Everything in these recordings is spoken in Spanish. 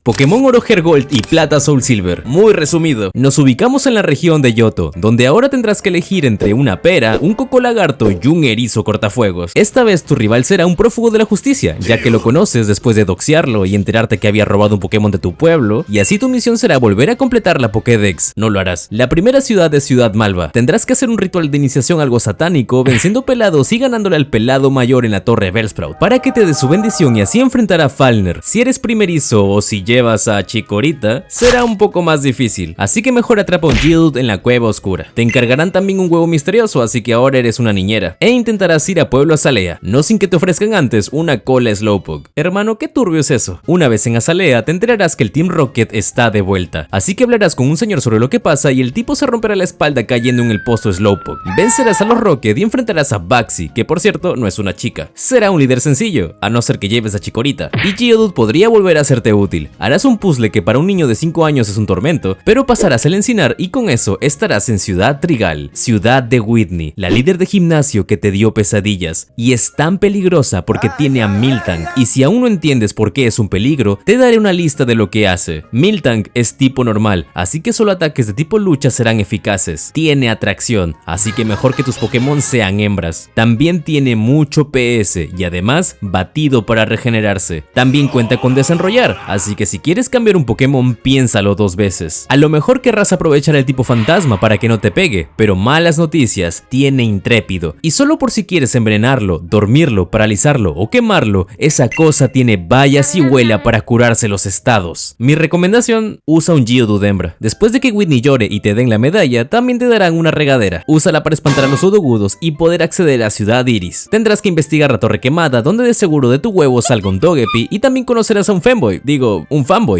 Pokémon Oro Gold y Plata Soul Silver. Muy resumido, nos ubicamos en la región de Yoto, donde ahora tendrás que elegir entre una pera, un coco lagarto y un erizo cortafuegos. Esta vez tu rival será un prófugo de la justicia, ya que lo conoces después de doxearlo y enterarte que había robado un Pokémon de tu pueblo, y así tu misión será volver a completar la Pokédex. No lo harás. La primera ciudad es Ciudad Malva. Tendrás que hacer un ritual de iniciación algo satánico, venciendo pelados y ganándole al pelado mayor en la torre Bellsprout, para que te dé su bendición y así enfrentar a Falner. Si eres primerizo o si llevas a Chikorita, será un poco más difícil, así que mejor atrapa un Geodude en la cueva oscura. Te encargarán también un huevo misterioso, así que ahora eres una niñera, e intentarás ir a Pueblo Azalea, no sin que te ofrezcan antes una cola Slowpoke. Hermano, qué turbio es eso. Una vez en Azalea te enterarás que el Team Rocket está de vuelta, así que hablarás con un señor sobre lo que pasa y el tipo se romperá la espalda cayendo en el pozo Slowpoke. Vencerás a los Rocket y enfrentarás a Baxi, que por cierto no es una chica. Será un líder sencillo, a no ser que lleves a Chikorita, y Geodude podría volver a serte útil. Harás un puzzle que para un niño de 5 años es un tormento, pero pasarás el encinar y con eso estarás en Ciudad Trigal, ciudad de Whitney, la líder de gimnasio que te dio pesadillas, y es tan peligrosa porque tiene a Miltank, y si aún no entiendes por qué es un peligro, te daré una lista de lo que hace. Miltank es tipo normal, así que solo ataques de tipo lucha serán eficaces. Tiene atracción, así que mejor que tus Pokémon sean hembras. También tiene mucho PS y además batido para regenerarse. También cuenta con desenrollar, así que si quieres cambiar un Pokémon, piénsalo 2 veces. A lo mejor querrás aprovechar el tipo fantasma para que no te pegue, pero malas noticias, tiene intrépido. Y solo por si quieres envenenarlo, dormirlo, paralizarlo o quemarlo, esa cosa tiene bayas y huela para curarse los estados. Mi recomendación, usa un Geodude hembra. Después de que Whitney llore y te den la medalla, también te darán una regadera. Úsala para espantar a los Odogudos y poder acceder a Ciudad Iris. Tendrás que investigar la Torre Quemada, donde de seguro de tu huevo salga un Togepi, y también conocerás a un fanboy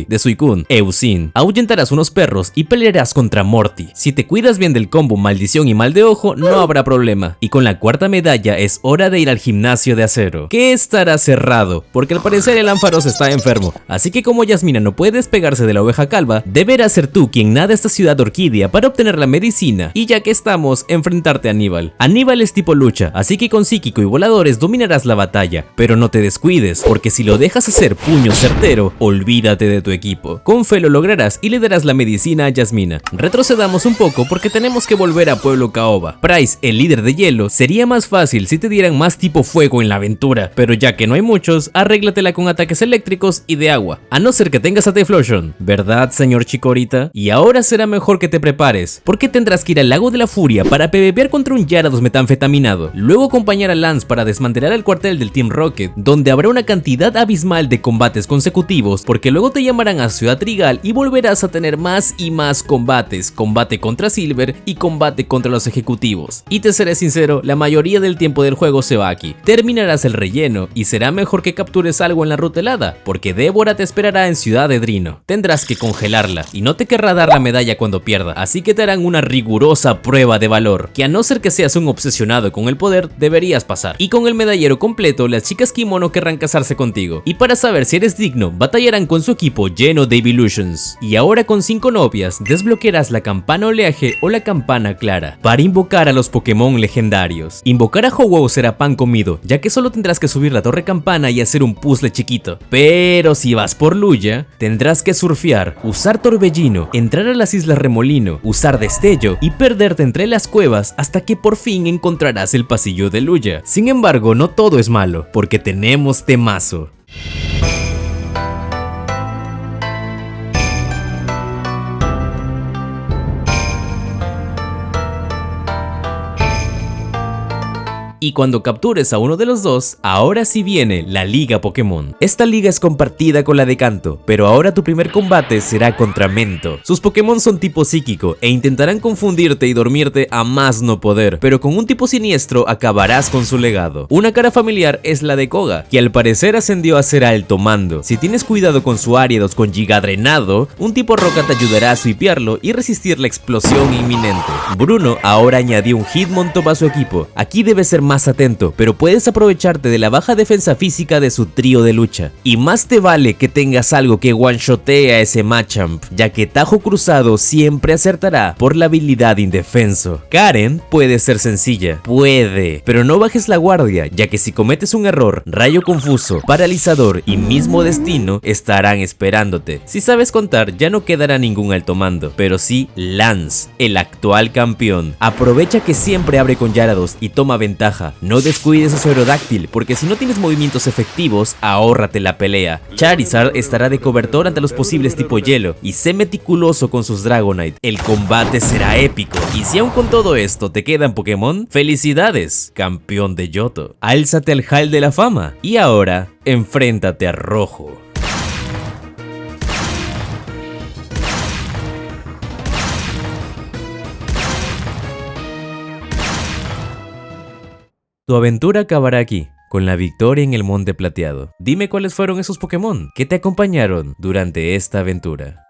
de Suicune, Eusin. Ahuyentarás unos perros y pelearás contra Morty. Si te cuidas bien del combo maldición y mal de ojo, no habrá problema. Y con la cuarta medalla es hora de ir al gimnasio de acero, que estará cerrado, porque al parecer el Ampharos está enfermo. Así que como Yasmina no puede despegarse de la oveja calva, deberás ser tú quien nada esta ciudad orquídea para obtener la medicina. Y ya que estamos, enfrentarte a Aníbal. Aníbal es tipo lucha, así que con psíquico y voladores dominarás la batalla. Pero no te descuides, porque si lo dejas hacer puño certero, olvídate de tu equipo. Con fe lo lograrás y le darás la medicina a Yasmina. Retrocedamos un poco porque tenemos que volver a Pueblo Caoba. Price, el líder de hielo, sería más fácil si te dieran más tipo fuego en la aventura, pero ya que no hay muchos, arréglatela con ataques eléctricos y de agua, a no ser que tengas a Typhlosion, ¿verdad, señor Chikorita? Y ahora será mejor que te prepares, porque tendrás que ir al lago de la furia para PvPear contra un Gyarados metanfetaminado, luego acompañar a Lance para desmantelar el cuartel del Team Rocket, donde habrá una cantidad abismal de combates consecutivos, porque luego te llamarán a Ciudad Trigal y volverás a tener más y más combates, combate contra Silver y combate contra los ejecutivos. Y te seré sincero, la mayoría del tiempo del juego se va aquí. Terminarás el relleno y será mejor que captures algo en la ruta helada, porque Débora te esperará en Ciudad de Drino. Tendrás que congelarla y no te querrá dar la medalla cuando pierda, así que te harán una rigurosa prueba de valor, que a no ser que seas un obsesionado con el poder, deberías pasar. Y con el medallero completo, las chicas Kimono querrán casarse contigo, y para saber si eres digno, batallarán con su equipo lleno de Evolutions. Y ahora con 5 novias, desbloquearás la campana oleaje o la campana clara, para invocar a los Pokémon legendarios. Invocar a Ho-Oh será pan comido, ya que solo tendrás que subir la torre campana y hacer un puzzle chiquito. Pero si vas por Luya, tendrás que surfear, usar torbellino, entrar a las Islas Remolino, usar destello y perderte entre las cuevas hasta que por fin encontrarás el pasillo de Luya. Sin embargo, no todo es malo, porque tenemos temazo. Y cuando captures a uno de los dos, ahora sí viene la Liga Pokémon. Esta liga es compartida con la de Kanto, pero ahora tu primer combate será contra Mento. Sus Pokémon son tipo psíquico e intentarán confundirte y dormirte a más no poder, pero con un tipo siniestro acabarás con su legado. Una cara familiar es la de Koga, que al parecer ascendió a ser alto mando. Si tienes cuidado con su Ariados con Giga Drenado, un tipo roca te ayudará a swipearlo y resistir la explosión inminente. Bruno ahora añadió un Hitmontop a su equipo. Aquí debe ser más atento, pero puedes aprovecharte de la baja defensa física de su trío de lucha. Y más te vale que tengas algo que one-shotee a ese Machamp, ya que Tajo Cruzado siempre acertará por la habilidad indefenso. Karen puede ser sencilla, pero no bajes la guardia, ya que si cometes un error, Rayo Confuso, Paralizador y mismo Destino estarán esperándote. Si sabes contar, ya no quedará ningún alto mando, pero sí Lance, el actual campeón. Aprovecha que siempre abre con Gyarados y toma ventaja. No descuides a su Aerodáctil, porque si no tienes movimientos efectivos, ahórrate la pelea. Charizard estará de cobertor ante los posibles tipo hielo, y sé meticuloso con sus Dragonite. El combate será épico, y si aún con todo esto te quedan Pokémon, ¡felicidades, campeón de Johto! Álzate al Hall de la Fama, y ahora, enfréntate a Rojo. Tu aventura acabará aquí, con la victoria en el Monte Plateado. Dime cuáles fueron esos Pokémon que te acompañaron durante esta aventura.